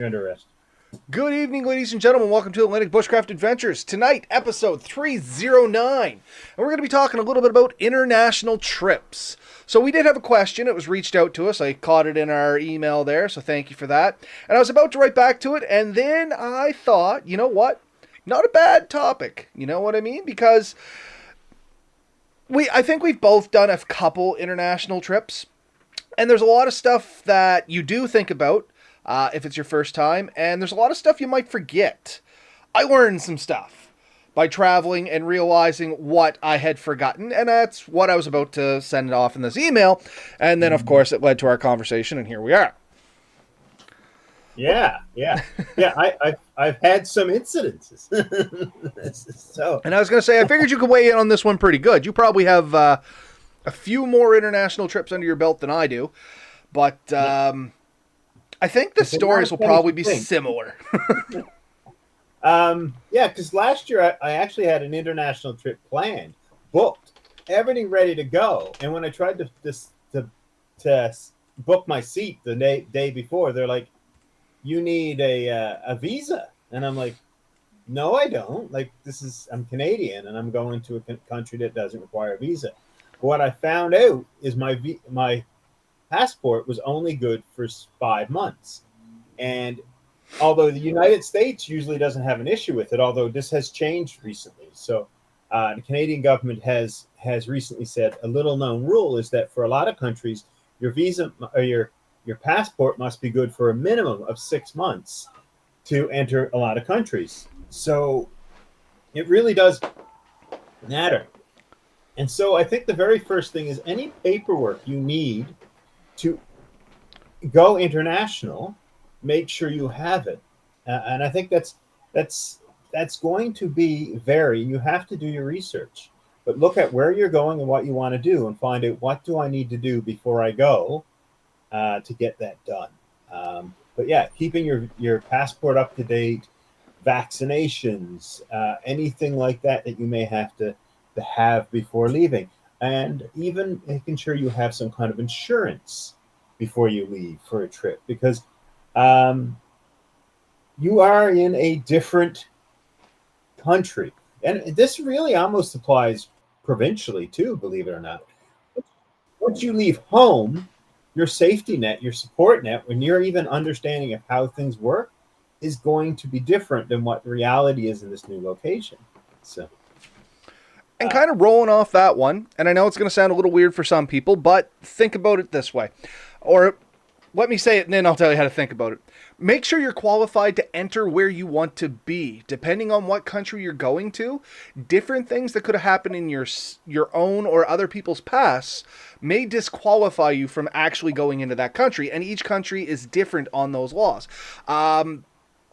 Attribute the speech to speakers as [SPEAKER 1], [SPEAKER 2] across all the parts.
[SPEAKER 1] Interest.
[SPEAKER 2] Good evening, ladies and gentlemen. Welcome to Atlantic Bushcraft Adventures. Tonight, episode 309. And we're going to be talking a little bit about international trips. So, we did have a question. It was reached out to us. I caught it in our email there, so thank you for that. And I was about to write back to it, and then I thought, you know what? Not a bad topic. You know what I mean? Because I think we've both done a couple international trips. And there's a lot of stuff that you do think about if it's your first time, and there's a lot of stuff you might forget. I learned some stuff by traveling and realizing what I had forgotten, and that's what I was about to send off in this email. And then, of course, it led to our conversation, and here we are.
[SPEAKER 1] Yeah. I've had some incidences. So,
[SPEAKER 2] And I was going to say, I figured you could weigh in on this one pretty good. You probably have a few more international trips under your belt than I do, but I think the stories will probably be similar.
[SPEAKER 1] yeah, because last year I actually had an international trip planned, booked, everything ready to go, and when I tried to book my seat the day before, they're like, "You need a visa," and I'm like, "No, I don't. Like, I'm Canadian, and I'm going to a country that doesn't require a visa." What I found out is my passport was only good for 5 months. And although the United States usually doesn't have an issue with it, although this has changed recently. So the Canadian government has recently said a little known rule is that for a lot of countries, your visa or your passport must be good for a minimum of 6 months to enter a lot of countries. So it really does matter. And so I think the very first thing is any paperwork you need to go international, make sure you have it. And I think that's going to be vary. You have to do your research, but look at where you're going and what you want to do, and find out what do I need to do before I go to get that done. But yeah, keeping your passport up to date, vaccinations, anything like that you may have to have before leaving, and even making sure you have some kind of insurance before you leave for a trip, because you are in a different country. And this really almost applies provincially too, believe it or not. Once you leave home, your safety net, your support net, when you're even understanding of how things work, is going to be different than what the reality is in this new location. So,
[SPEAKER 2] And kind of rolling off that one, and I know it's going to sound a little weird for some people, but think about it this way. Or let me say it and then I'll tell you how to think about it. Make sure you're qualified to enter where you want to be. Depending on what country you're going to, different things that could have happened in your own or other people's past may disqualify you from actually going into that country, and each country is different on those laws.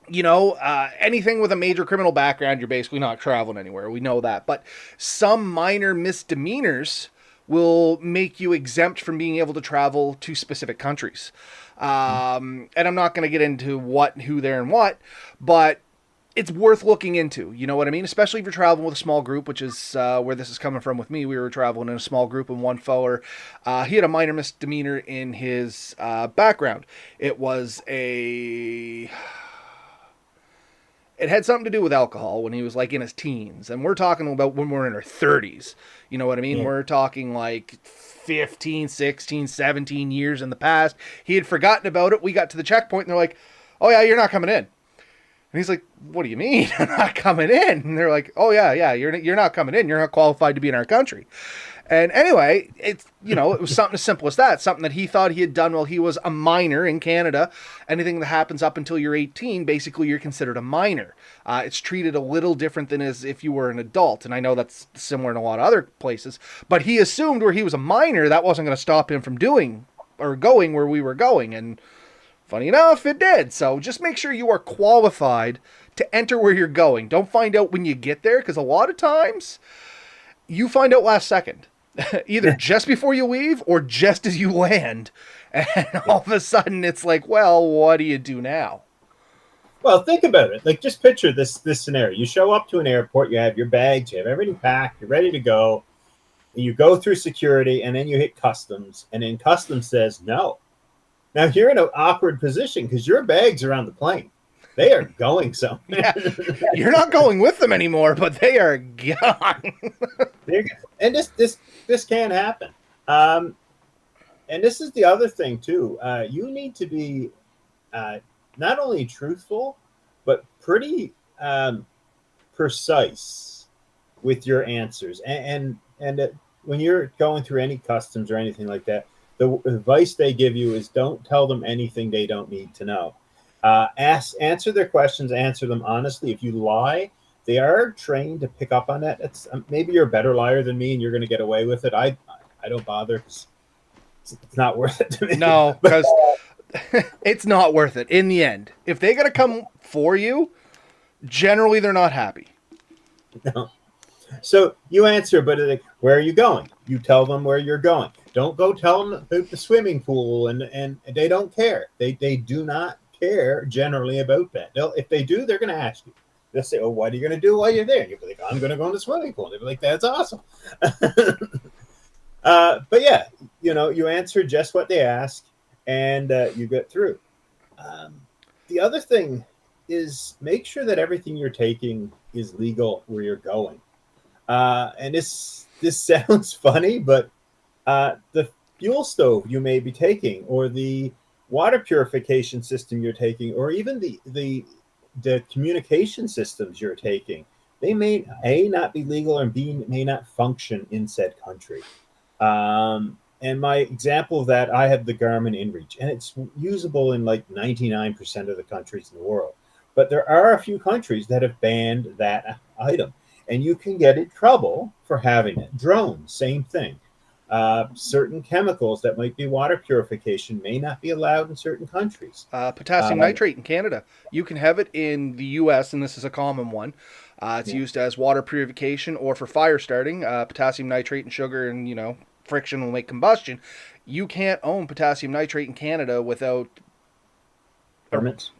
[SPEAKER 2] Anything with a major criminal background, you're basically not traveling anywhere. We know that. But some minor misdemeanors will make you exempt from being able to travel to specific countries. And I'm not going to get into what, who, there, and what, but it's worth looking into. You know what I mean? Especially if you're traveling with a small group, which is where this is coming from with me. We were traveling in a small group, and one feller, he had a minor misdemeanor in his background. It had something to do with alcohol when he was like in his teens. And we're talking about when we're in our 30s. You know what I mean? Yeah. We're talking like 15, 16, 17 years in the past. He had forgotten about it. We got to the checkpoint and they're like, "Oh yeah, you're not coming in." And he's like, "What do you mean I'm not coming in?" And they're like, "Oh yeah, you're not coming in. You're not qualified to be in our country." And anyway, it was something as simple as that. Something that he thought he had done while he was a minor in Canada. Anything that happens up until you're 18, basically you're considered a minor. It's treated a little different than as if you were an adult. And I know that's similar in a lot of other places. But he assumed where he was a minor, that wasn't going to stop him from doing or going where we were going. And funny enough, it did. So just make sure you are qualified to enter where you're going. Don't find out when you get there, because a lot of times you find out last second. Either just before you leave or just as you land. And all of a sudden it's like, well, what do you do now?
[SPEAKER 1] Well, think about it. Like, just picture this scenario. You show up to an airport, you have your bags, you have everything packed, you're ready to go. You go through security, and then you hit customs, and then customs says no. Now you're in an awkward position because your bags are on the plane. They are going somewhere.
[SPEAKER 2] Yeah, you're not going with them anymore, but they are gone.
[SPEAKER 1] And this can happen. Um, and this is the other thing too. You need to be not only truthful, but pretty precise with your answers. And when you're going through any customs or anything like that, the advice they give you is don't tell them anything they don't need to know. Answer their questions, answer them honestly. If you lie, they are trained to pick up on that. It's maybe you're a better liar than me, and you're going to get away with it. I don't bother because it's not worth it to me.
[SPEAKER 2] No, because it's not worth it in the end. If they got to come for you, generally they're not happy.
[SPEAKER 1] No. So you answer, but like, where are you going? You tell them where you're going. Don't go tell them about the swimming pool, and they don't care. They do not care generally about that. If they do, they're going to ask you. They'll say, "Oh, what are you going to do while you're there?" And you'll be like, "I'm going to go in the swimming pool." And they'll be like, "That's awesome." But yeah, you answer just what they ask, and you get through. The other thing is make sure that everything you're taking is legal where you're going. And this sounds funny, but the fuel stove you may be taking, or the water purification system you're taking, or even the communication systems you're taking, they may A, not be legal, and B, may not function in said country. And my example of that, I have the Garmin InReach, and it's usable in like 99% of the countries in the world. But there are a few countries that have banned that item, and you can get in trouble for having it. Drones, same thing. Certain chemicals that might be water purification may not be allowed in certain countries.
[SPEAKER 2] Potassium nitrate in Canada. You can have it in the U.S., and this is a common one. It's used as water purification or for fire starting. Potassium nitrate and sugar and, friction will make combustion. You can't own potassium nitrate in Canada without
[SPEAKER 1] permits.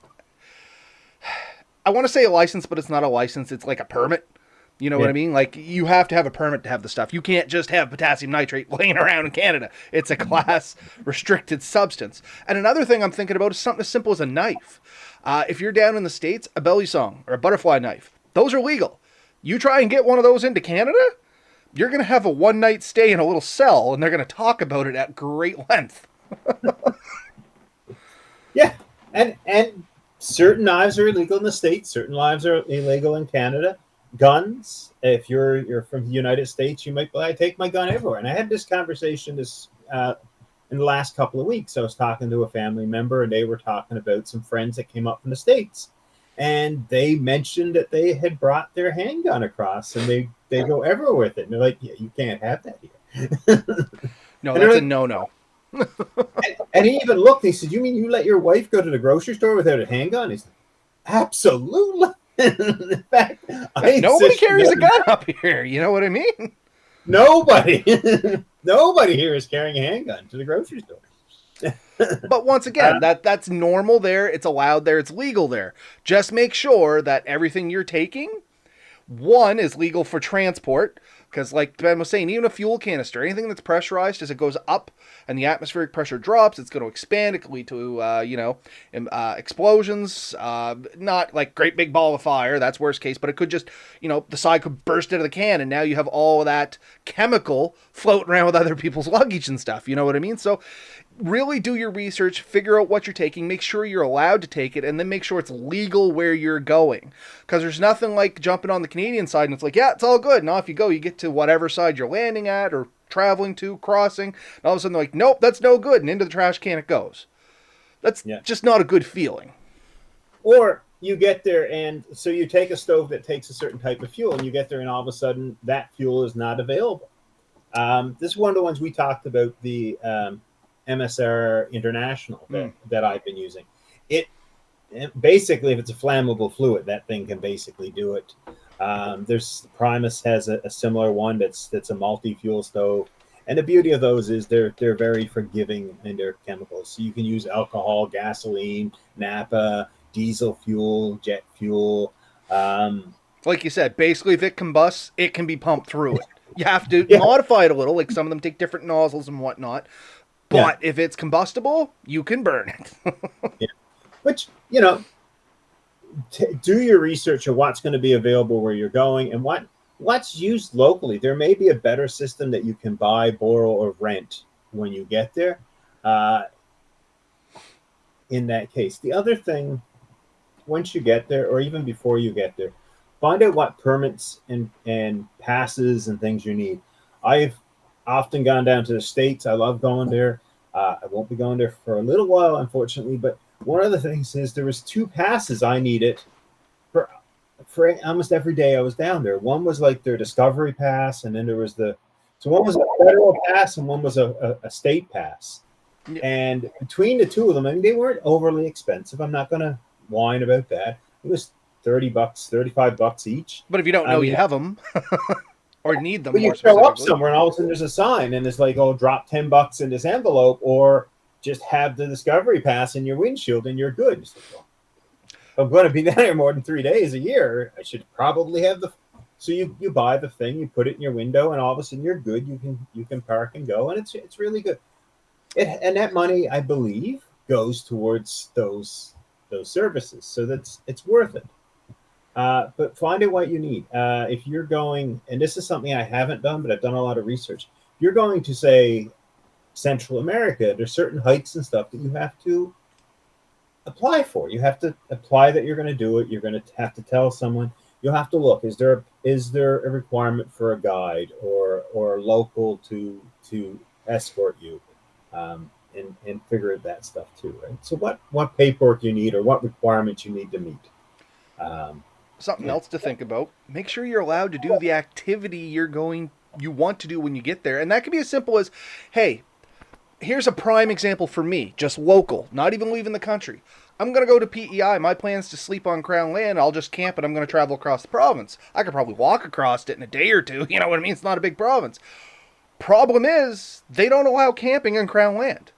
[SPEAKER 2] I want to say a license, but it's not a license. It's like a permit. You know what I mean? Like, you have to have a permit to have the stuff. You can't just have potassium nitrate laying around in Canada. It's a class restricted substance. And another thing I'm thinking about is something as simple as a knife. If you're down in the States, a belly song or a butterfly knife, those are legal. You try and get one of those into Canada, you're going to have a one-night stay in a little cell, and they're going to talk about it at great length.
[SPEAKER 1] Yeah, and certain knives are illegal in the States. Certain knives are illegal in Canada. Guns, if you're from the United States, you might be like, I take my gun everywhere. And I had this conversation in the last couple of weeks. I was talking to a family member, and they were talking about some friends that came up from the States. And they mentioned that they had brought their handgun across, and they go everywhere with it. And they're like, yeah, you can't have that here.
[SPEAKER 2] No, that's a no-no.
[SPEAKER 1] And he even looked, he said, you mean you let your wife go to the grocery store without a handgun? He said, absolutely. In fact,
[SPEAKER 2] nobody carries a gun up here. You know what I mean?
[SPEAKER 1] Nobody. Nobody here is carrying a handgun to the grocery store.
[SPEAKER 2] But once again, that's normal there. It's allowed there. It's legal there. Just make sure that everything you're taking, one, is legal for transport. Because like Ben was saying, even a fuel canister, anything that's pressurized, as it goes up and the atmospheric pressure drops, it's going to expand. It could lead to, explosions. Not like great big ball of fire. That's worst case. But it could just, the side could burst out of the can. And now you have all of that chemical floating around with other people's luggage and stuff. You know what I mean? So really do your research, figure out what you're taking, make sure you're allowed to take it, and then make sure it's legal where you're going. Because there's nothing like jumping on the Canadian side and it's like, yeah, it's all good. And off you go. You get to whatever side you're landing at or traveling to, crossing, and all of a sudden they're like, nope, that's no good. And into the trash can it goes. That's just not a good feeling.
[SPEAKER 1] Or you get there, and so you take a stove that takes a certain type of fuel, and you get there, and all of a sudden that fuel is not available. This is one of the ones we talked about, the MSR International that I've been using. It basically, if it's a flammable fluid, that thing can basically do it. There's Primus has a similar one that's a multi-fuel stove, and the beauty of those is they're very forgiving in their chemicals. So you can use alcohol, gasoline, nappa, diesel fuel, jet fuel.
[SPEAKER 2] Like you said, basically, if it combusts, it can be pumped through it. You have to modify it a little, like some of them take different nozzles and whatnot.
[SPEAKER 1] Yeah,
[SPEAKER 2] But if it's combustible, you can burn it.
[SPEAKER 1] yeah. Which, you know, do your research of what's going to be available where you're going and what's used locally. There may be a better system that you can buy, borrow, or rent when you get there. Uh, in that case, the other thing, once you get there, or even before you get there, find out what permits and passes and things you need. I've often gone down to the States. I love going there. I won't be going there for a little while, unfortunately. But one of the things is there was two passes I needed for almost every day I was down there. One was like their Discovery Pass, and then there was one was a federal pass and one was a state pass.
[SPEAKER 2] Yeah.
[SPEAKER 1] And between the two of them, I mean, they weren't overly expensive. I'm not going to whine about that. It was $30, $35 each.
[SPEAKER 2] But if you don't
[SPEAKER 1] I
[SPEAKER 2] know
[SPEAKER 1] mean,
[SPEAKER 2] you have them or need them
[SPEAKER 1] but you
[SPEAKER 2] more
[SPEAKER 1] show up
[SPEAKER 2] specifically.
[SPEAKER 1] somewhere and all of a sudden there's a sign and it's like, oh, drop $10 in this envelope or just have the Discovery Pass in your windshield and you're good. It's like, well, if I'm going to be down here more than 3 days a year, I should probably have the. So you buy the thing, you put it in your window, and all of a sudden you're good. You can park and go, and it's really good. And that money, I believe, goes towards those services, so it's worth it. But find out what you need. If you're going, and this is something I haven't done, but I've done a lot of research. If you're going to say Central America, there's certain hikes and stuff that you have to apply for. You have to apply that you're going to do it. You're going to have to tell someone. You'll have to look. Is there a requirement for a guide or local to escort you, and figure that stuff too, right? So what paperwork you need or what requirements you need to meet. Um,
[SPEAKER 2] Something
[SPEAKER 1] yeah,
[SPEAKER 2] else to think about. Make sure you're allowed to do the activity you want to do when you get there. And that can be as simple as, hey, here's a prime example for me, just local, not even leaving the country. I'm going to go to PEI. My plan's to sleep on Crown land. I'll just camp and I'm going to travel across the province. I could probably walk across it in a day or two. You know what I mean? It's not a big province. Problem is, they don't allow camping on Crown land.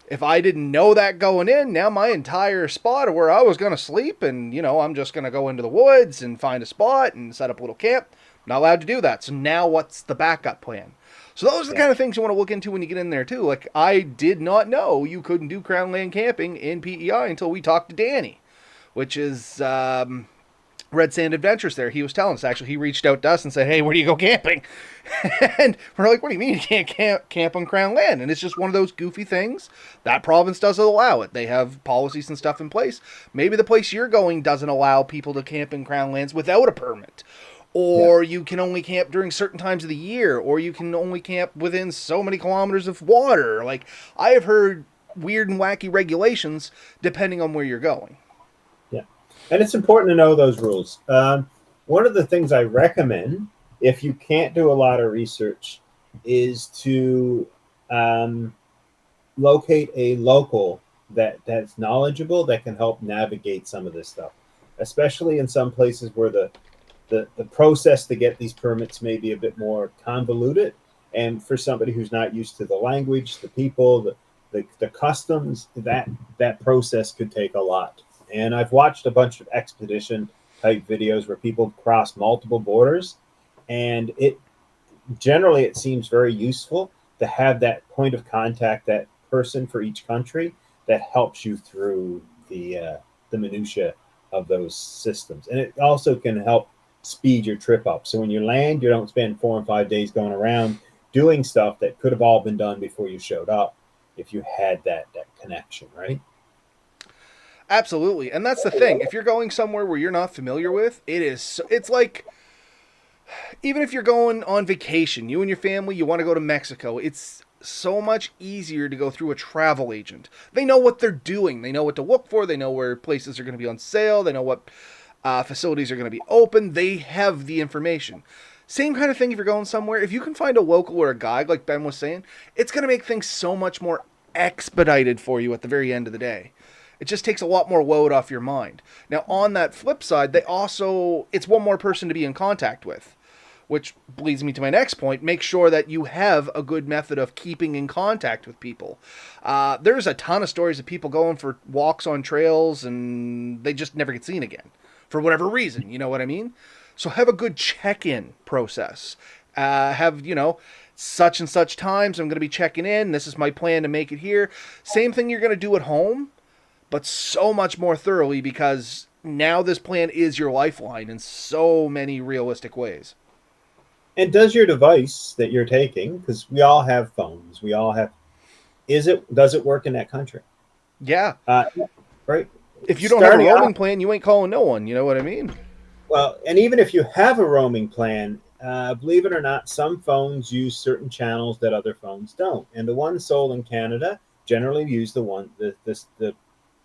[SPEAKER 2] If I didn't know that going in, now my entire spot of where I was going to sleep and, I'm just going to go into the woods and find a spot and set up a little camp. I'm not allowed to do that. So now what's the backup plan? So those are the kind of things you want to look into when you get in there too. Like, I did not know you couldn't do Crown Land camping in PEI until we talked to Danny, which is Red Sand Adventures there. He was telling us, actually, he reached out to us and said, hey, where do you go camping? And we're like, what do you mean you can't camp on Crown land? And it's just one of those goofy things. That province doesn't allow it. They have policies and stuff in place. Maybe the place you're going doesn't allow people to camp in Crown lands without a permit. Or you can only camp during certain times of the year, or you can only camp within so many kilometers of water. Like, I have heard weird and wacky regulations depending on where you're going.
[SPEAKER 1] yeah, and it's important to know those rules. One of the things I recommend, if you can't do a lot of research, is to locate a local that's knowledgeable that can help navigate some of this stuff, especially in some places where the process to get these permits may be a bit more convoluted. And for somebody who's not used to the language, the people, the customs, that process could take a lot. And I've watched a bunch of expedition type videos where people cross multiple borders, and it seems very useful to have that point of contact, that person for each country that helps you through the minutia of those systems. And it also can help speed your trip up. So when you land, you don't spend 4 and 5 days going around doing stuff that could have all been done before you showed up if you had that connection, right?
[SPEAKER 2] Absolutely. And that's the thing. If you're going somewhere where you're not familiar with, it's like, even if you're going on vacation, you and your family, you want to go to Mexico, it's so much easier to go through a travel agent. They know what they're doing. They know what to look for. They know where places are going to be on sale. They know what facilities are going to be open. They have the information. Same kind of thing if you're going somewhere. If you can find a local or a guide, like Ben was saying, it's going to make things so much more expedited for you at the very end of the day. It just takes a lot more load off your mind. Now, on that flip side, it's one more person to be in contact with, which leads me to my next point. Make sure that you have a good method of keeping in contact with people. There's a ton of stories of people going for walks on trails and they just never get seen again for whatever reason. You know what I mean? So have a good check-in process. such and such times I'm going to be checking in. This is my plan to make it here. Same thing you're going to do at home, but so much more thoroughly, because now this plan is your lifeline in so many realistic ways.
[SPEAKER 1] And does your device that you're taking, because we all have phones, we all have, does it work in that country?
[SPEAKER 2] Yeah.
[SPEAKER 1] Right.
[SPEAKER 2] If you don't have a
[SPEAKER 1] Starting
[SPEAKER 2] roaming
[SPEAKER 1] out,
[SPEAKER 2] plan, you ain't calling no one. You know what I mean?
[SPEAKER 1] well, and even if you have a roaming plan, believe it or not, some phones use certain channels that other phones don't. And the ones sold in Canada generally use the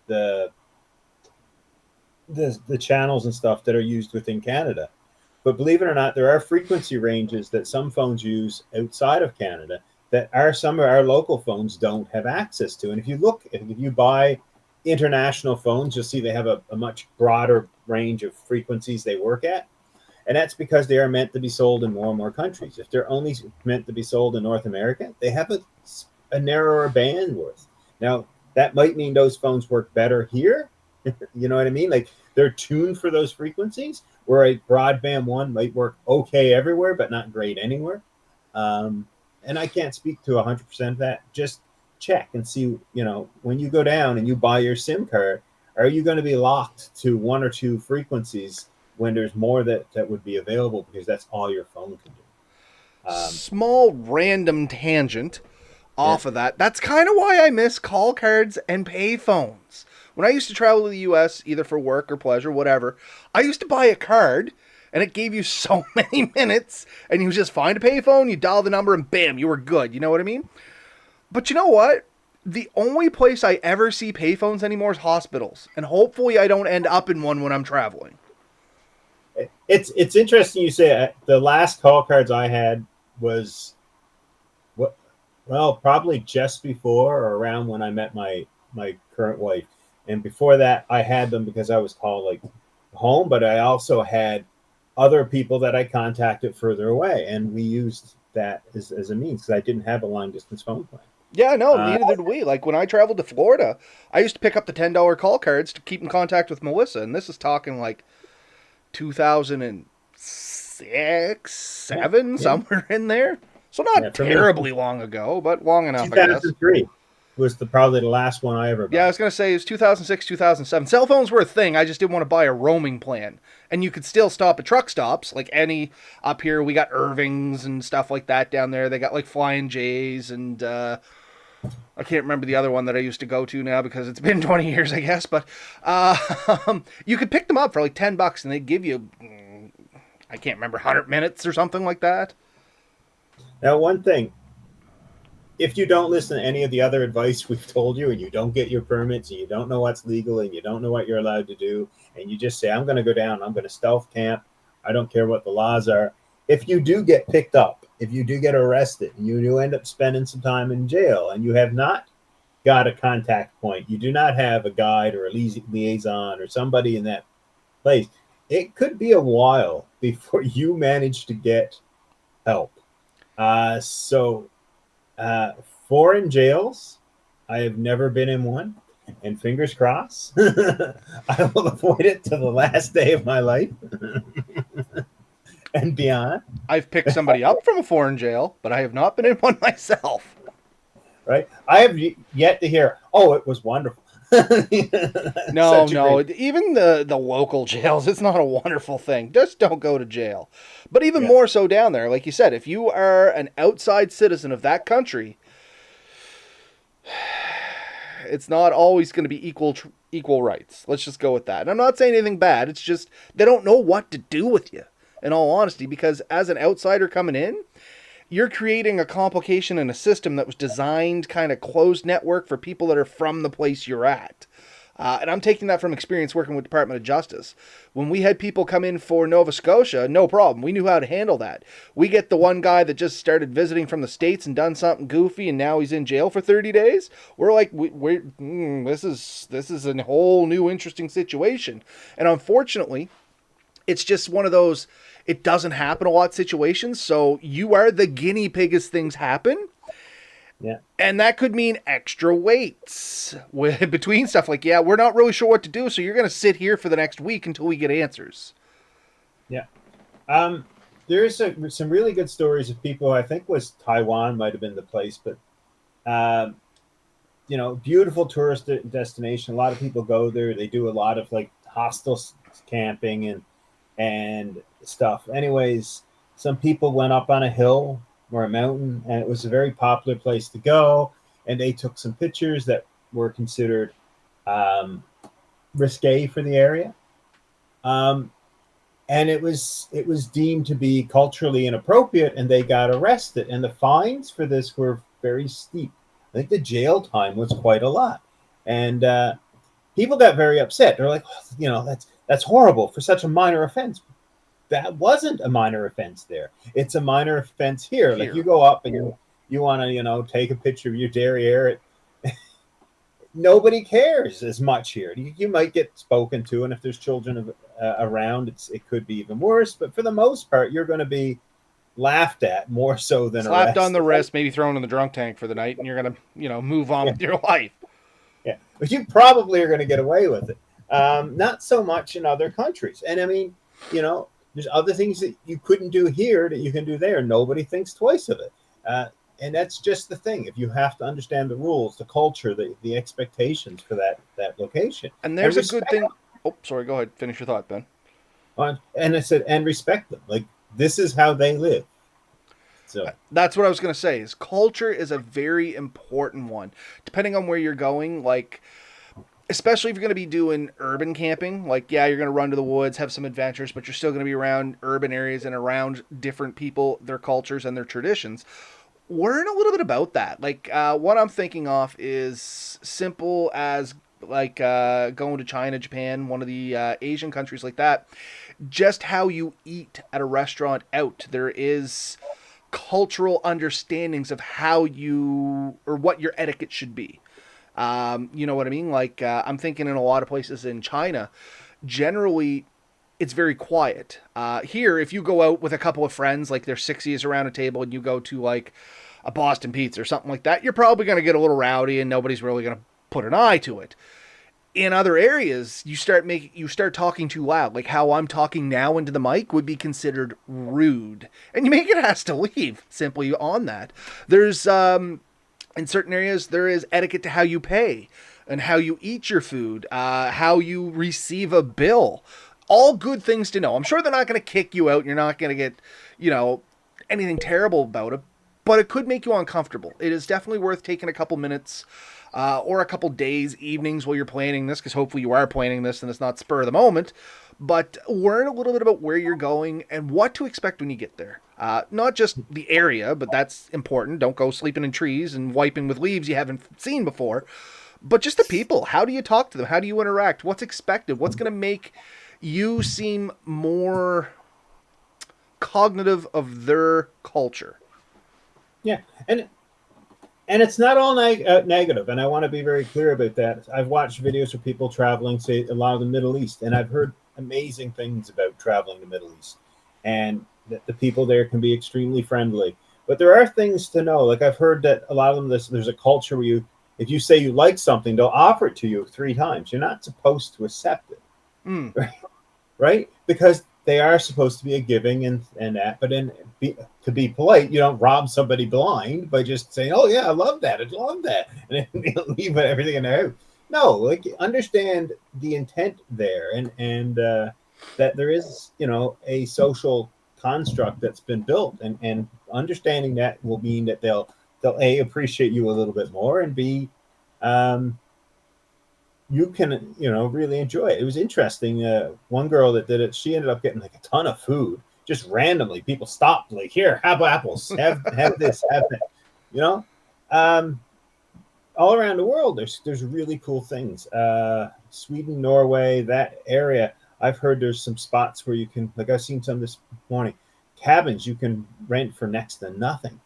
[SPEAKER 1] the channels and stuff that are used within Canada. But believe it or not, there are frequency ranges that some phones use outside of Canada that some of our local phones don't have access to. And if you buy international phones, you'll see they have a much broader range of frequencies they work at. And that's because they are meant to be sold in more and more countries. If they're only meant to be sold in North America, they have a narrower bandwidth. Now, that might mean those phones work better here. You know what I mean? Like, they're tuned for those frequencies, where a broadband one might work okay everywhere, but not great anywhere. And I can't speak to 100% of that. Just check and see, when you go down and you buy your SIM card, are you going to be locked to one or two frequencies when there's more that would be available, because that's all your phone can do.
[SPEAKER 2] Small random tangent
[SPEAKER 1] Yeah.
[SPEAKER 2] off of that. That's kind of why I miss call cards and pay phones. When I used to travel to the US, either for work or pleasure, whatever, I used to buy a card and it gave you so many minutes, and you just find a payphone, you dial the number, and bam, you were good. You know what I mean? But you know what? The only place I ever see payphones anymore is hospitals, and hopefully I don't end up in one when I'm traveling.
[SPEAKER 1] It's interesting you say the last call cards I had was probably just before or around when I met my current wife. And before that, I had them because I was called like home, but I also had other people that I contacted further away, and we used that as a means, because I didn't have a long distance phone plan.
[SPEAKER 2] Yeah, no, neither did we. Like, when I traveled to Florida, I used to pick up the $10 call cards to keep in contact with Melissa, and this is talking like 2006, 7,
[SPEAKER 1] Yeah.
[SPEAKER 2] somewhere in there. So not terribly long ago, but long enough, I guess.
[SPEAKER 1] 2003 was probably the last one I ever bought.
[SPEAKER 2] Yeah, I was going to say it was 2006, 2007. Cell phones were a thing. I just didn't want to buy a roaming plan. And you could still stop at truck stops. Like any up here, we got Irving's and stuff like that down there. They got like Flying J's, and I can't remember the other one that I used to go to now because it's been 20 years, I guess. But you could pick them up for like $10 and they'd give you, I can't remember, 100 minutes or something like that.
[SPEAKER 1] Now, one thing, if you don't listen to any of the other advice we've told you, and you don't get your permits, and you don't know what's legal, and you don't know what you're allowed to do, and you just say, I'm going to go down, I'm going to stealth camp, I don't care what the laws are. If you do get picked up, if you do get arrested, and you do end up spending some time in jail, and you have not got a contact point, you do not have a guide or a liaison or somebody in that place, it could be a while before you manage to get help. Foreign jails, I have never been in one, and fingers crossed, I will avoid it to the last day of my life and beyond.
[SPEAKER 2] I've picked somebody up from a foreign jail, but I have not been in one myself.
[SPEAKER 1] Right? I have yet to hear, oh, it was wonderful.
[SPEAKER 2] No. Even the local jails, it's not a wonderful thing. Just don't go to jail. But even more so down there, like you said, if you are an outside citizen of that country, it's not always going to be equal rights. Let's just go with that. And I'm not saying anything bad. It's just they don't know what to do with you, in all honesty, because as an outsider coming in, you're creating a complication in a system that was designed kind of closed network for people that are from the place you're at. And I'm taking that from experience working with Department of Justice. When we had people come in for Nova Scotia, no problem. We knew how to handle that. We get the one guy that just started visiting from the States and done something goofy, and now he's in jail for 30 days. We're like, this is a whole new interesting situation. And unfortunately, it's just one of those, it doesn't happen a lot situations. So you are the guinea pig as things happen.
[SPEAKER 1] Yeah.
[SPEAKER 2] And that could mean extra weights between stuff like, we're not really sure what to do, so you're going to sit here for the next week until we get answers.
[SPEAKER 1] Yeah. there is some really good stories of people. I think was Taiwan might have been the place, but um, beautiful tourist destination. A lot of people go there. They do a lot of like hostel camping and stuff. Anyways, some people went up on a hill or a mountain, and it was a very popular place to go. And they took some pictures that were considered um, risque for the area. Um, and it was deemed to be culturally inappropriate, and they got arrested. And the fines for this were very steep. I think the jail time was quite a lot, and people got very upset. They're like, oh, that's horrible for such a minor offense. That wasn't a minor offense there. It's a minor offense here. Like you go up and you want to take a picture of your derriere. Nobody cares as much here. You might get spoken to, and if there's children around, it could be even worse. But for the most part, you're going to be laughed at more so than
[SPEAKER 2] slapped
[SPEAKER 1] arrested.
[SPEAKER 2] on the wrist, maybe thrown in the drunk tank for the night, and you're gonna move on with your life.
[SPEAKER 1] Yeah, but you probably are going to get away with it. Not so much in other countries. And I mean, there's other things that you couldn't do here that you can do there. Nobody thinks twice of it. And that's just the thing. If you have to understand the rules, the culture, the expectations for that location.
[SPEAKER 2] And there's a good thing. Oh, sorry. Go ahead. Finish your thought, Ben.
[SPEAKER 1] And I said, and respect them. Like, this is how they live. So
[SPEAKER 2] that's what I was going to say. Is culture is a very important one. Depending on where you're going, like, especially if you're going to be doing urban camping, like, yeah, you're going to run to the woods, have some adventures, but you're still going to be around urban areas and around different people, their cultures and their traditions. Learn a little bit about that. Like, what I'm thinking of is simple as like going to China, Japan, one of the Asian countries like that. Just how you eat at a restaurant out. There is cultural understandings of how you or what your etiquette should be. You know what I mean? Like, I'm thinking in a lot of places in China, generally it's very quiet. Here, if you go out with a couple of friends, like there's 60s around a table, and you go to like a Boston Pizza or something like that, you're probably going to get a little rowdy, and nobody's really going to put an eye to it. In other areas, you start talking too loud. Like how I'm talking now into the mic would be considered rude, and you may get asked to leave simply on that. There's in certain areas there is etiquette to how you pay and how you eat your food, how you receive a bill. All good things to know. I'm sure they're not going to kick you out. You're not going to get, anything terrible about it, but it could make you uncomfortable. It is definitely worth taking a couple minutes or a couple days, evenings while you're planning this, because hopefully you are planning this and it's not spur of the moment, but learn a little bit about where you're going and what to expect when you get there. Not just the area, but that's important. Don't go sleeping in trees and wiping with leaves you haven't seen before, but just the people. How do you talk to them? How do you interact? What's expected? What's going to make you seem more cognitive of their culture?
[SPEAKER 1] Yeah, and it's not all negative, and I want to be very clear about that. I've watched videos of people traveling, say, a lot of the Middle East, and I've heard amazing things about traveling to the Middle East, and that the people there can be extremely friendly. But there are things to know. Like I've heard that a lot of them, there's a culture where if you say you like something, they'll offer it to you 3 times. You're not supposed to accept it.
[SPEAKER 2] Mm.
[SPEAKER 1] Right? Because they are supposed to be a giving and that, but to be polite, you don't rob somebody blind by just saying, "Oh yeah, I love that, and then leave everything in their house. No, like understand the intent there, and that there is a social construct that's been built, and understanding that will mean that they'll A, appreciate you a little bit more, and B, you can really enjoy it. It was interesting. One girl that did it, she ended up getting like a ton of food just randomly. People stopped, like, here, have apples, have this, have that. All around the world, there's really cool things. Sweden, Norway, that area. I've heard there's some spots where you can, like I've seen some this morning, cabins you can rent for next to nothing,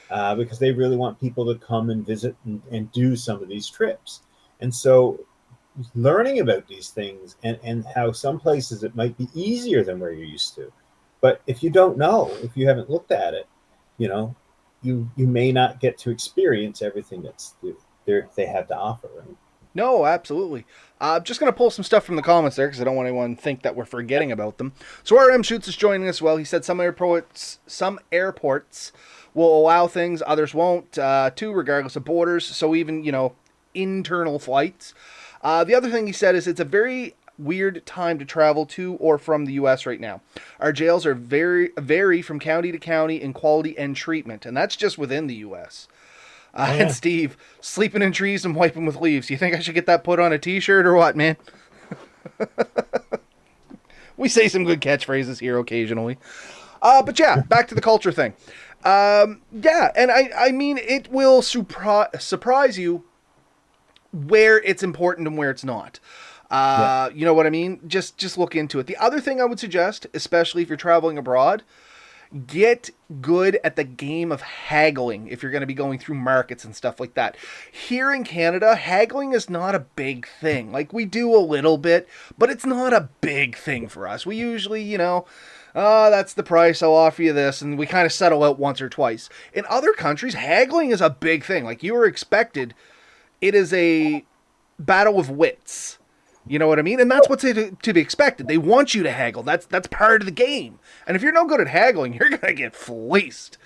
[SPEAKER 1] because they really want people to come and visit and do some of these trips. And so learning about these things and how some places it might be easier than where you're used to. But if you don't know, if you haven't looked at it, you may not get to experience everything they have to offer. Right?
[SPEAKER 2] No, absolutely. I'm just going to pull some stuff from the comments there because I don't want anyone to think that we're forgetting about them. So RM Shoots is joining us. Well, he said some airports will allow things, others won't, too, regardless of borders. So even, internal flights. The other thing he said is it's a very weird time to travel to or from the U.S. right now. Our jails are vary from county to county in quality and treatment, and that's just within the U.S.
[SPEAKER 1] Oh
[SPEAKER 2] And
[SPEAKER 1] yeah.
[SPEAKER 2] Steve, sleeping in trees and wiping with leaves. You think I should get that put on a T-shirt or what, man? We say some good catchphrases here occasionally. But yeah, back to the culture thing. Yeah, and I mean, it will surprise you where it's important and where it's not.
[SPEAKER 1] Yeah.
[SPEAKER 2] You know what I mean? Just look into it. The other thing I would suggest, especially if you're traveling abroad, get good at the game of haggling if you're going to be going through markets and stuff like that. Here in Canada, haggling is not a big thing. Like, we do a little bit, but it's not a big thing for us. We usually, oh, that's the price, I'll offer you this, and we kind of settle out once or twice. In other countries, haggling is a big thing. Like, you are expected, it is a battle of wits. You know what I mean? And that's what's to be expected. They want you to haggle. That's part of the game. And if you're no good at haggling, you're going to get fleeced.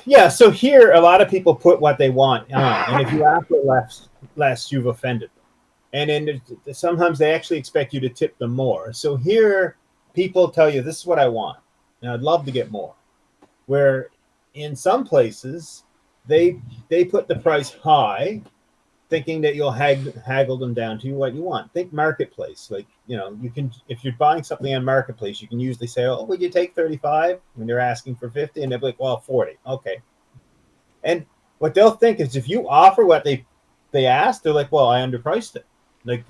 [SPEAKER 1] Yeah. So here, a lot of people put what they want on, and if you ask for less, you've offended them. And then sometimes they actually expect you to tip them more. So here, people tell you, "This is what I want, and I'd love to get more." Where in some places, they put the price high, thinking that you'll haggle them down to what you want. Think marketplace. Like, you can, if you're buying something on marketplace, you can usually say, "Oh, would you take 35?" when they're asking for 50, and they'll be like, "Well, 40." Okay. And what they'll think is if you offer what they asked, they're like, "Well, I underpriced it." Like,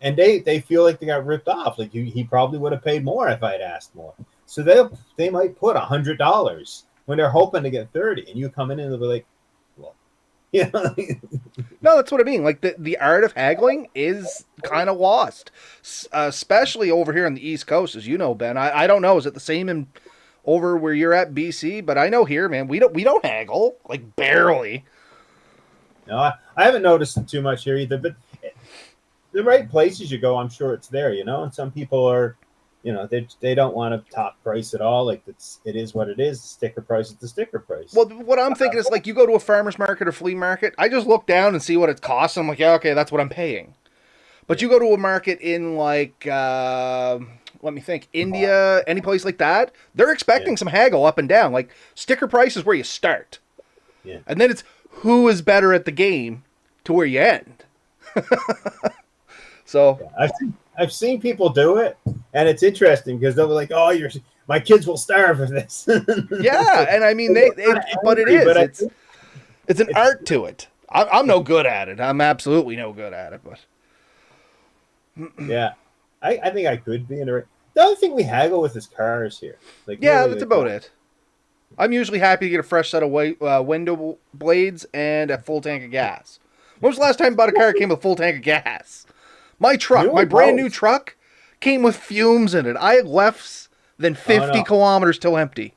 [SPEAKER 1] and they feel like they got ripped off. Like, he probably would have paid more if I had asked more. So they might put $100 when they're hoping to get 30, and you come in and they'll be like, "Well, yeah."
[SPEAKER 2] No, that's what I mean. Like, the art of haggling is kind of lost, especially over here on the East Coast, as you know, Ben. I don't know. Is it the same in over where you're at, BC? But I know here, man, we don't haggle, like, barely.
[SPEAKER 1] No, I haven't noticed it too much here either. But the right places you go, I'm sure it's there. And some people are, they don't want to top price at all. Like, it is what it is. Sticker price is the sticker price.
[SPEAKER 2] Well, what I'm thinking is, like, you go to a farmer's market or flea market, I just look down and see what it costs. And I'm like, yeah, okay, that's what I'm paying. But you go to a market in, like, let me think, India, any place like that, they're expecting
[SPEAKER 1] Yeah,
[SPEAKER 2] some haggle up and down. Like, sticker price is where you start.
[SPEAKER 1] yeah,
[SPEAKER 2] And then it's who is better at the game to where you end. So,
[SPEAKER 1] yeah. I've seen people do it, and it's interesting because they'll be like, "Oh, my kids will starve for this."
[SPEAKER 2] yeah, and I mean, but it
[SPEAKER 1] Angry,
[SPEAKER 2] is.
[SPEAKER 1] but
[SPEAKER 2] It's an
[SPEAKER 1] it's
[SPEAKER 2] art to it. I'm no good at it. I'm absolutely no good at it, but
[SPEAKER 1] yeah. I think I could be in the other thing we haggle with is cars here. Like,
[SPEAKER 2] yeah,
[SPEAKER 1] really,
[SPEAKER 2] that's
[SPEAKER 1] like,
[SPEAKER 2] about it. I'm usually happy to get a fresh set of window blades and a full tank of gas. When was the last time I bought a car that came with a full tank of gas? My truck,
[SPEAKER 1] new
[SPEAKER 2] my
[SPEAKER 1] or
[SPEAKER 2] brand new
[SPEAKER 1] both.
[SPEAKER 2] truck, came with fumes in it. I had less than
[SPEAKER 1] Oh
[SPEAKER 2] 50
[SPEAKER 1] no.
[SPEAKER 2] kilometers till empty.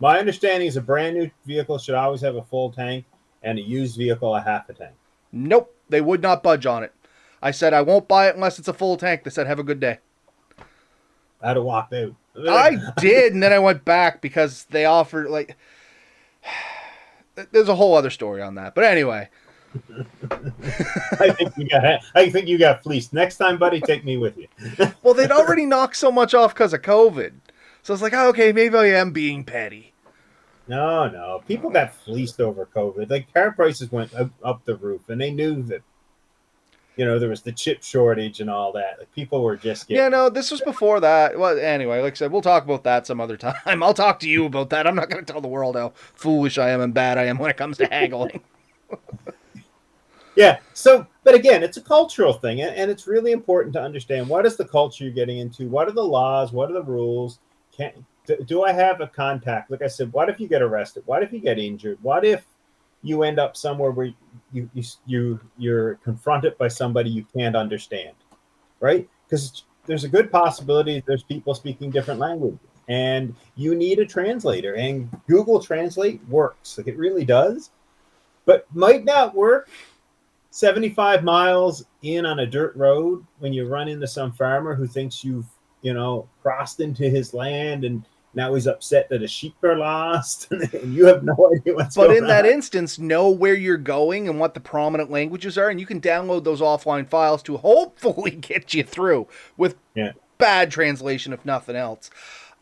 [SPEAKER 1] My understanding is a brand new vehicle should always have a full tank, and a used vehicle a half a tank.
[SPEAKER 2] Nope, they would not budge on it. I said I won't buy it unless it's a full tank. They said have a good day.
[SPEAKER 1] I'd have walked out.
[SPEAKER 2] I did, and then I went back because they offered, like, there's a whole other story on that. But anyway,
[SPEAKER 1] I think you got fleeced. Next time, buddy, take me with you.
[SPEAKER 2] well, they'd already knocked so much off because of COVID. So it's like, oh, okay, maybe I am being petty.
[SPEAKER 1] No, no. People got fleeced over COVID. Like, car prices went up the roof, and they knew that, there was the chip shortage and all that. Like, people were just
[SPEAKER 2] Yeah,
[SPEAKER 1] getting.
[SPEAKER 2] no, this was before that. Well, anyway, like I said, we'll talk about that some other time. I'll talk to you about that. I'm not going to tell the world how foolish I am and bad I am when it comes to haggling.
[SPEAKER 1] Yeah. So, but again, it's a cultural thing, and it's really important to understand what is the culture you're getting into. What are the laws? What are the rules? Do I have a contact? Like I said, what if you get arrested? What if you get injured? What if you end up somewhere where you're confronted by somebody you can't understand, right? Because there's a good possibility there's people speaking different languages, and you need a translator. And Google Translate works, like, it really does, but might not work 75 miles in on a dirt road when you run into some farmer who thinks you've, crossed into his land and now he's upset that his sheep are lost and you have no idea what's
[SPEAKER 2] But
[SPEAKER 1] going
[SPEAKER 2] in that
[SPEAKER 1] on.
[SPEAKER 2] instance, know where you're going and what the prominent languages are, and you can download those offline files to hopefully get you through with
[SPEAKER 1] Yeah.
[SPEAKER 2] bad translation, if nothing else.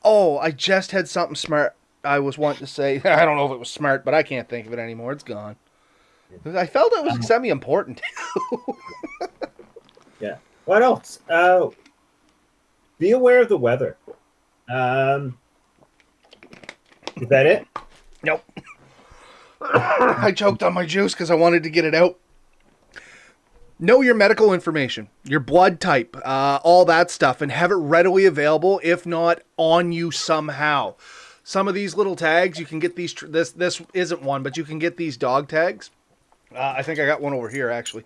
[SPEAKER 2] Oh, I just had something smart I was wanting to say. I don't know if it was smart, but I can't think of it anymore. It's gone. I felt it was semi-important.
[SPEAKER 1] Yeah. What else? Be aware of the weather. Is that it?
[SPEAKER 2] Nope. I choked on my juice because I wanted to get it out. Know your medical information, your blood type, all that stuff, and have it readily available, if not on you somehow. Some of these little tags, you can get these, this isn't one, but you can get these dog tags. I think I got one over here, actually.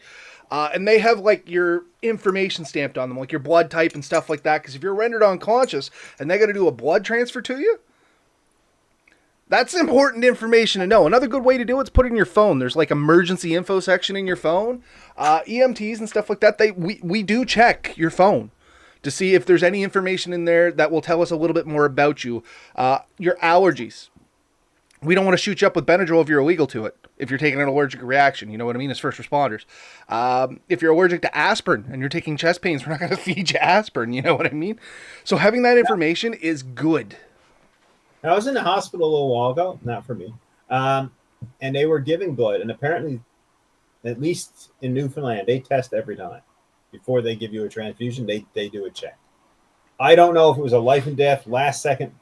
[SPEAKER 2] And they have, like, your information stamped on them, like your blood type and stuff like that, because if you're rendered unconscious and they got to do a blood transfer to you, that's important information to know. Another good way to do it is put it in your phone. There's like emergency info section in your phone. EMTs and stuff like that, we do check your phone to see if there's any information in there that will tell us a little bit more about you. Your allergies. We don't want to shoot you up with Benadryl if you're illegal to it. If you're taking an allergic reaction, you know what I mean, as first responders. If you're allergic to aspirin and you're taking chest pains, we're not going to feed you aspirin, you know what I mean? So having that information is good.
[SPEAKER 1] I was in the hospital a little while ago, not for me, and they were giving blood, and apparently, at least in Newfoundland, they test every time. Before they give you a transfusion, they do a check. I don't know if it was a life and death, last second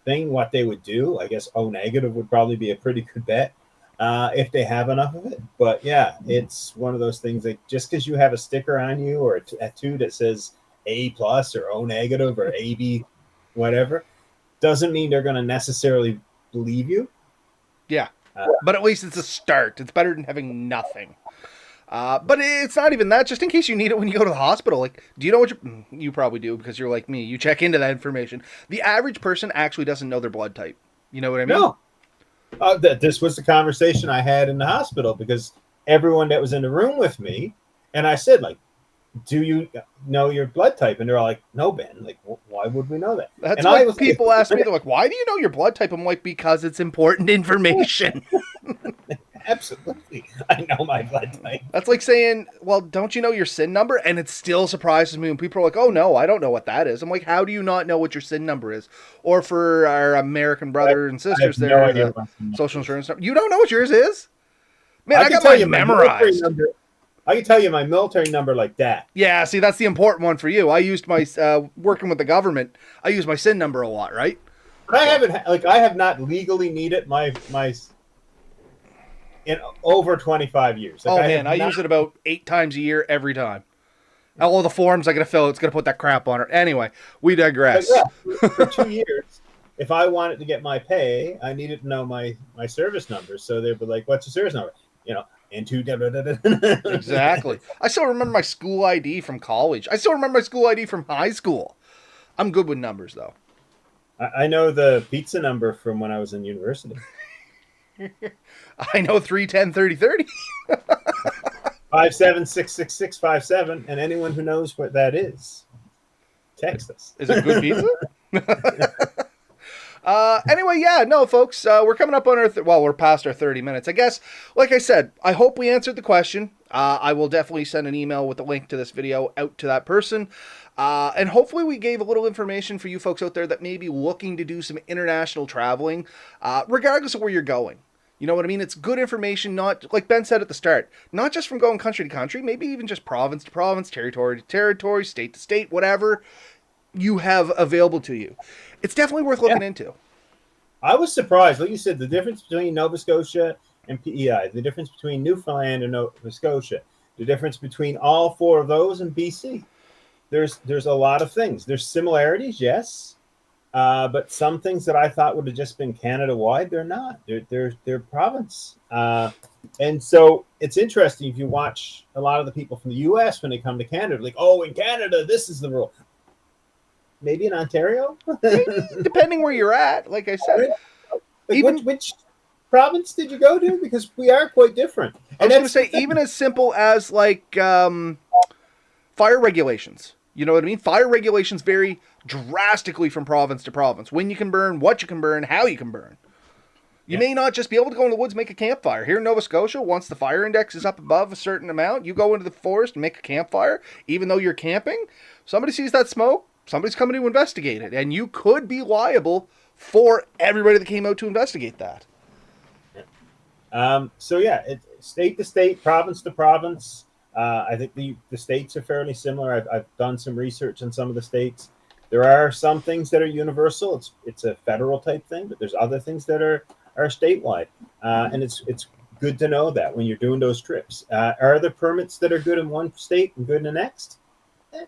[SPEAKER 1] thing, what they would do. I guess O negative would probably be a pretty good bet if they have enough of it. But yeah, it's one of those things that just because you have a sticker on you or a tattoo that says A plus or O negative or AB, whatever, doesn't mean they're going to necessarily believe you.
[SPEAKER 2] Yeah, but at least it's a start. It's better than having nothing. But it's not even that. Just in case you need it when you go to the hospital. Like, do you know what you probably do because you're like me. You check into that information. The average person actually doesn't know their blood type. You know what I mean?
[SPEAKER 1] No. This was the conversation I had in the hospital because everyone that was in the room with me, and I said, like, do you know your blood type? And they're all like, no, Ben. Like, why would we know that?
[SPEAKER 2] That's
[SPEAKER 1] and
[SPEAKER 2] why people ask me, they're like, why do you know your blood type? I'm like, because it's important information.
[SPEAKER 1] Absolutely. I know my blood type.
[SPEAKER 2] That's like saying, well, don't you know your SIN number? And it still surprises me when people are like, oh, no, I don't know what that is. I'm like, how do you not know what your SIN number is? Or for our American brothers and sisters there,
[SPEAKER 1] no idea
[SPEAKER 2] social insurance number. You don't know what yours is? Man, I got
[SPEAKER 1] mine
[SPEAKER 2] memorized.
[SPEAKER 1] I can tell you my military number like that.
[SPEAKER 2] Yeah, see, that's the important one for you. I used my, working with the government, I use my SIN number a lot, right?
[SPEAKER 1] I have not legally needed my in over 25 years.
[SPEAKER 2] Like, I use it about 8 times a year every time. All the forms I got to fill, it's going to put that crap on it. Anyway, we digress.
[SPEAKER 1] For 2 years, if I wanted to get my pay, I needed to know my service number. So they'd be like, what's your service number? Into
[SPEAKER 2] Exactly. I still remember my school ID from college. I still remember my school ID from high school. I'm good with numbers, though.
[SPEAKER 1] I know the pizza number from when I was in university.
[SPEAKER 2] I know 310-30-30.
[SPEAKER 1] 5766657, and anyone who knows what that is, text us.
[SPEAKER 2] Is it good pizza? Anyway, yeah, no, folks, we're coming up on our, we're past our 30 minutes. I guess, like I said, I hope we answered the question. I will definitely send an email with the link to this video out to that person. And hopefully we gave a little information for you folks out there that may be looking to do some international traveling, regardless of where you're going. You know what I mean? It's good information, not, like Ben said at the start, not just from going country to country, maybe even just province to province, territory to territory, state to state, whatever you have available to you. It's definitely worth looking into.
[SPEAKER 1] I was surprised. Like you said, the difference between Nova Scotia and PEI, the difference between Newfoundland and Nova Scotia, the difference between all 4 of those and BC. There's a lot of things. There's similarities, yes. But some things that I thought would have just been Canada-wide, they're not. They're province. And so it's interesting if you watch a lot of the people from the U.S. when they come to Canada, like, oh, in Canada, this is the rule. Maybe in Ontario?
[SPEAKER 2] Depending where you're at, like I said.
[SPEAKER 1] Like, province did you go to? Because we are quite different.
[SPEAKER 2] I was going to say, even as simple as like fire regulations. You know what I mean? Fire regulations vary drastically from province to province. When you can burn, what you can burn, how you can burn. You may not just be able to go in the woods and make a campfire. Here in Nova Scotia, once the fire index is up above a certain amount, you go into the forest and make a campfire, even though you're camping. Somebody sees that smoke, somebody's coming to investigate it, and you could be liable for everybody that came out to investigate that.
[SPEAKER 1] So yeah, state to state, province to province. I think the states are fairly similar. I've done some research in some of the states. There are some things that are universal. It's a federal type thing, but there's other things that are statewide, and it's good to know that when you're doing those trips. Are there permits that are good in one state and good in the next?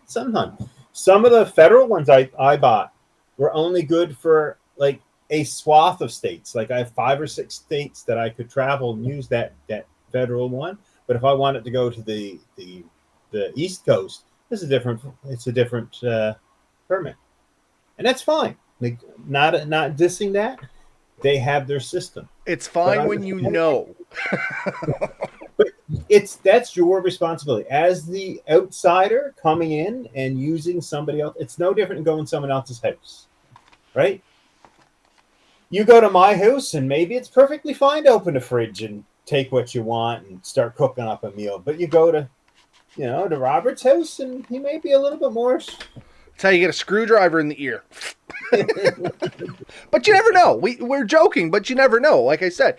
[SPEAKER 1] Sometimes. Some of the federal ones I bought were only good for like a swath of states. Like I have 5 or 6 states that I could travel and use that federal one. But if I wanted to go to the East Coast, it's a different permit, and that's fine. Like not dissing that. They have their system.
[SPEAKER 2] It's fine when you know.
[SPEAKER 1] But that's your responsibility as the outsider coming in and using somebody else. It's no different than going to someone else's house, right? You go to my house and maybe it's perfectly fine to open the fridge and take what you want and start cooking up a meal. But you go to, to Robert's house and he may be a little bit more.
[SPEAKER 2] That's how you get a screwdriver in the ear. But you never know. We're joking, but you never know. Like I said,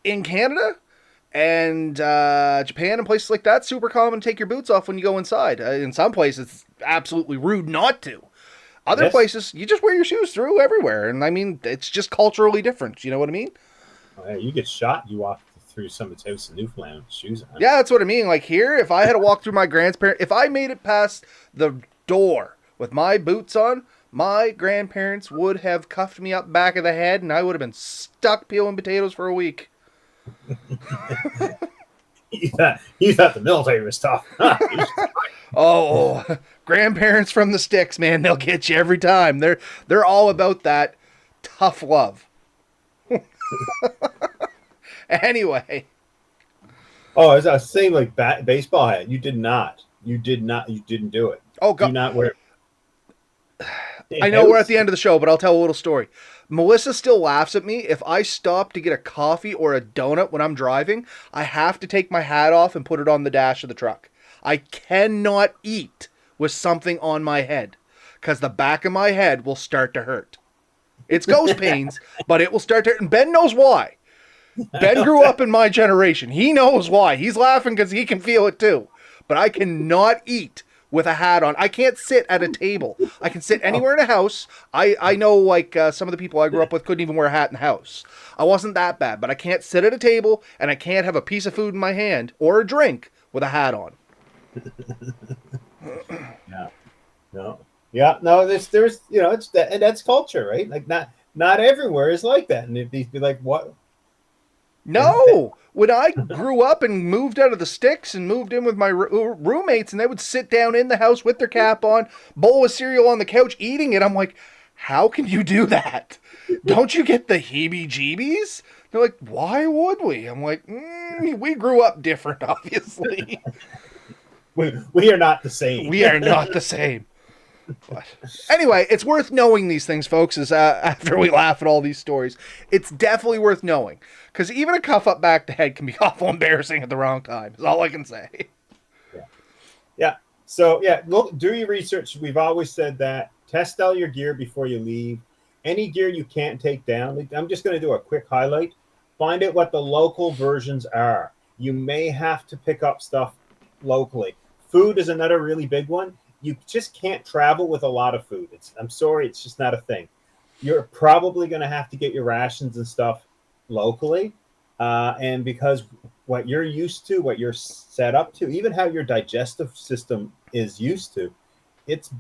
[SPEAKER 2] in Canada and Japan and places like that, super common to take your boots off when you go inside. In some places, it's absolutely rude not to. Other places, you just wear your shoes through everywhere. And I mean, it's just culturally different. You know what I mean?
[SPEAKER 1] Oh, yeah, you get shot, you walk through someone's house in Newfoundland with shoes on.
[SPEAKER 2] Yeah, that's what I mean. Like here, if I had to walk through my grandparents, if I made it past the door with my boots on, my grandparents would have cuffed me up back of the head and I would have been stuck peeling potatoes for a week.
[SPEAKER 1] You thought the military was tough.
[SPEAKER 2] Oh, grandparents from the sticks, man, they'll get you every time. They're all about that tough love. Anyway.
[SPEAKER 1] Oh, I was saying like baseball hat. You didn't do it.
[SPEAKER 2] Oh, God.
[SPEAKER 1] Do not wear it.
[SPEAKER 2] I know we're at the end of the show, but I'll tell a little story. Melissa still laughs at me. If I stop to get a coffee or a donut when I'm driving, I have to take my hat off and put it on the dash of the truck. I cannot eat with something on my head because the back of my head will start to hurt. It's ghost pains, but it will start to hurt. And Ben knows why. Ben grew up in my generation. He knows why. He's laughing because he can feel it too. But I cannot eat with a hat on. I can't sit at a table. I can sit anywhere in a house. I know like some of the people I grew up with couldn't even wear a hat in the house. I wasn't that bad, but I can't sit at a table and I can't have a piece of food in my hand or a drink with a hat on.
[SPEAKER 1] No, there's it's that, and that's culture, right? Like not everywhere is like that, and they'd be like, what?
[SPEAKER 2] No, when I grew up and moved out of the sticks and moved in with my roommates, and they would sit down in the house with their cap on, bowl of cereal on the couch, eating it. I'm like, how can you do that? Don't you get the heebie-jeebies? They're like, why would we? I'm like, we grew up different, obviously.
[SPEAKER 1] We are not the same.
[SPEAKER 2] We are not the same. But anyway, it's worth knowing these things, folks, as after we laugh at all these stories. It's definitely worth knowing. Because even a cuff up back to head can be awful embarrassing at the wrong time, is all I can say.
[SPEAKER 1] Yeah. So, look, do your research. We've always said that. Test all your gear before you leave. Any gear you can't take down. I'm just going to do a quick highlight. Find out what the local versions are. You may have to pick up stuff locally. Food is another really big one. You just can't travel with a lot of food. I'm sorry, it's just not a thing. You're probably going to have to get your rations and stuff locally. And because what you're used to, what you're set up to, even how your digestive system is used to, it's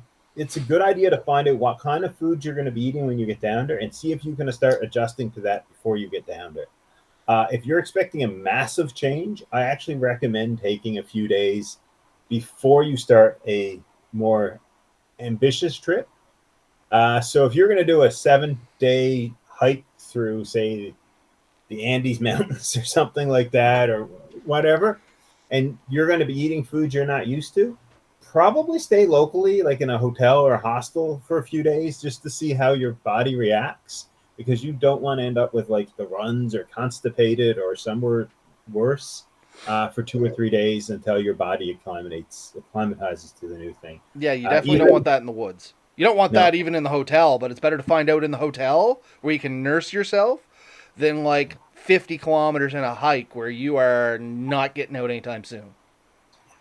[SPEAKER 1] a good idea to find out what kind of food you're going to be eating when you get down there and see if you're going to start adjusting to that before you get down there. If you're expecting a massive change, I actually recommend taking a few days before you start a more ambitious trip. So if you're going to do a 7-day hike through, say, the Andes Mountains or something like that, or whatever, and you're going to be eating food you're not used to, probably stay locally, like in a hotel or a hostel for a few days, just to see how your body reacts, because you don't want to end up with like the runs or constipated or somewhere worse for 2 or 3 days until your body acclimatizes to the new thing.
[SPEAKER 2] Yeah, you definitely don't want that in the woods. You don't want
[SPEAKER 1] No.
[SPEAKER 2] that even in the hotel, but it's better to find out in the hotel where you can nurse yourself than like 50 kilometers in a hike where you are not getting out anytime soon.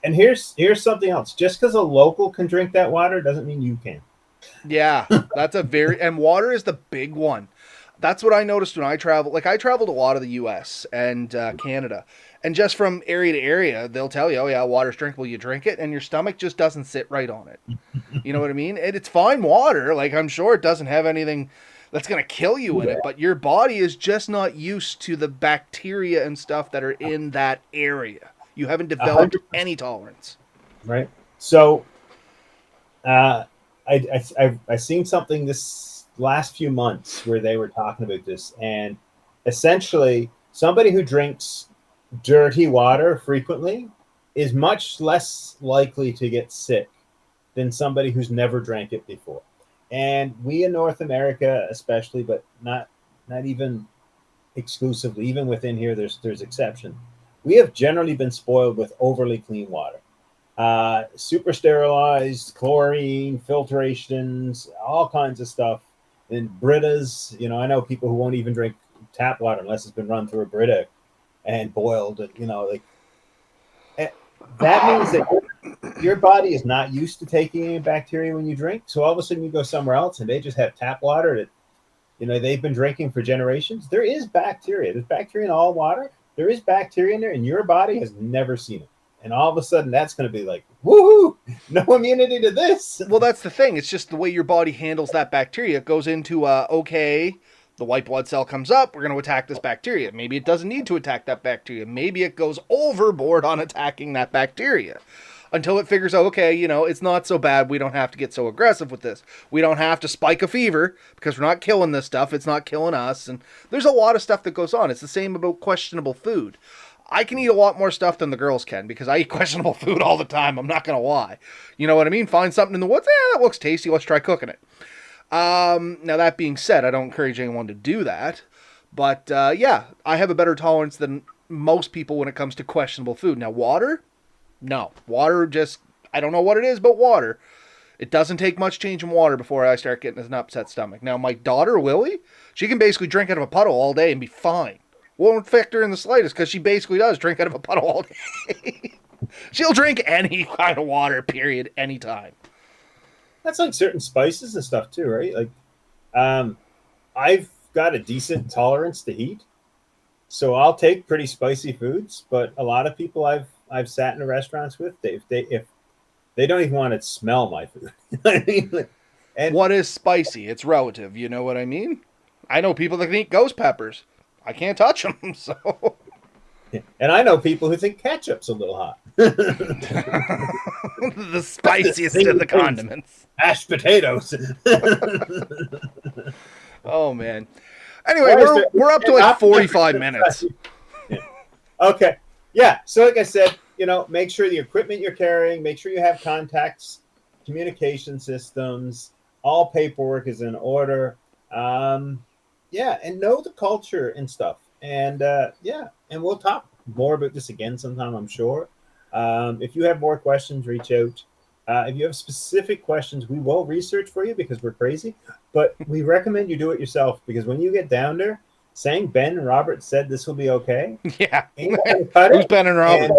[SPEAKER 1] And here's something else. Just because a local can drink that water doesn't mean you can.
[SPEAKER 2] Yeah, that's a very, and water is the big one. That's what I noticed when I travel. Like I traveled a lot of the U.S. and Canada, and just from area to area, they'll tell you, "Oh yeah, water's drinkable. You drink it, and your stomach just doesn't sit right on it." You know what I mean? And it's fine water. Like I'm sure it doesn't have anything that's gonna kill you in it, but your body is just not used to the bacteria and stuff that are in that area. You haven't developed
[SPEAKER 1] 100%.
[SPEAKER 2] any tolerance.
[SPEAKER 1] Right. So, I seen something this last few months where they were talking about this, and essentially, somebody who drinks dirty water frequently is much less likely to get sick than somebody who's never drank it before. And we in North America, especially, but not even exclusively, even within here, there's exception. We have generally been spoiled with overly clean water, super sterilized, chlorine, filtrations, all kinds of stuff, and Britas. I know people who won't even drink tap water unless it's been run through a Brita and boiled. That means that your body is not used to taking in bacteria when you drink. So all of a sudden you go somewhere else and they just have tap water that they've been drinking for generations. There is bacteria. There's bacteria in all water. There is bacteria in there, and your body has never seen it. And all of a sudden, that's going to be like, woohoo! No immunity to this.
[SPEAKER 2] Well, that's the thing. It's just the way your body handles that bacteria. It goes into, okay, the white blood cell comes up. We're going to attack this bacteria. Maybe it doesn't need to attack that bacteria. Maybe it goes overboard on attacking that bacteria until it figures out, okay, it's not so bad. We don't have to get so aggressive with this. We don't have to spike a fever because we're not killing this stuff. It's not killing us. And there's a lot of stuff that goes on. It's the same about questionable food. I can eat a lot more stuff than the girls can because I eat questionable food all the time. I'm not going to lie. You know what I mean? Find something in the woods. That looks tasty. Let's try cooking it. Now, that being said, I don't encourage anyone to do that. But, yeah, I have a better tolerance than most people when it comes to questionable food. Now, water? No. Water just, I don't know what it is, but water. It doesn't take much change in water before I start getting an upset stomach. Now, my daughter, Lily, she can basically drink out of a puddle all day and be fine. Won't affect her in the slightest because she basically does drink out of a puddle all day. She'll drink any kind of water, period, anytime.
[SPEAKER 1] That's like certain spices and stuff too, right? Like, I've got a decent tolerance to heat, so I'll take pretty spicy foods. But a lot of people I've sat in the restaurants with, if they don't even want to smell my food. I mean, and
[SPEAKER 2] what is spicy? It's relative. You know what I mean? I know people that can eat ghost peppers. I can't touch them, so.
[SPEAKER 1] And I know people who think ketchup's a little hot.
[SPEAKER 2] The spiciest of the condiments.
[SPEAKER 1] Mashed potatoes.
[SPEAKER 2] Oh, man. Anyway, we're up to like 45 minutes.
[SPEAKER 1] Yeah. Okay. Yeah. So like I said, make sure the equipment you're carrying, make sure you have contacts, communication systems, all paperwork is in order. Yeah, and know the culture and stuff. And and we'll talk more about this again sometime, I'm sure. If you have more questions, reach out. If you have specific questions, we will research for you because we're crazy. But we recommend you do it yourself because when you get down there, saying Ben and Robert said this will be okay.
[SPEAKER 2] Yeah.
[SPEAKER 1] Who's
[SPEAKER 2] Ben and Robert?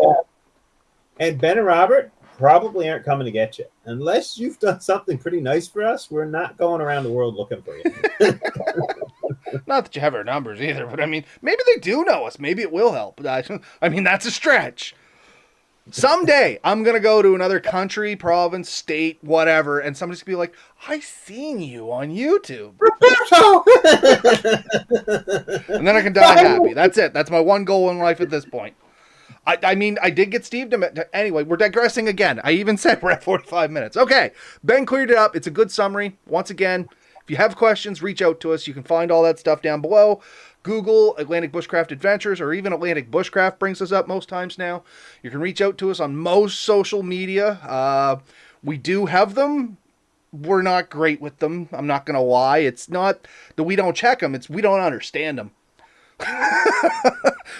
[SPEAKER 1] And Ben and Robert probably aren't coming to get you. Unless you've done something pretty nice for us, we're not going around the world looking for you.
[SPEAKER 2] Not that you have our numbers either, but I mean, maybe they do know us. Maybe it will help. I mean, that's a stretch. Someday, I'm going to go to another country, province, state, whatever, and somebody's going to be like, I seen you on YouTube.
[SPEAKER 1] Roberto!
[SPEAKER 2] And then I can die happy. That's it. That's my one goal in life at this point. I mean, I did get Steve to... Anyway, we're digressing again. I even said we're at 45 minutes. Okay, Ben cleared it up. It's a good summary. Once again, if you have questions, reach out to us. You can find all that stuff down below. Google Atlantic Bushcraft Adventures, or even Atlantic Bushcraft brings us up most times now. You can reach out to us on most social media. We do have them. We're not great with them. I'm not going to lie. It's not that we don't check them. It's we don't understand them.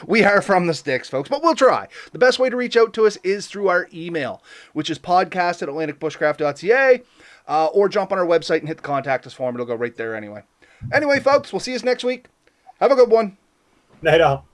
[SPEAKER 2] We are from the sticks, folks, but we'll try. The best way to reach out to us is through our email, which is podcast@atlanticbushcraft.ca, or jump on our website and hit the contact us form. It'll go right there anyway. Anyway, folks, we'll see you next week. Have a good one.
[SPEAKER 1] Night all.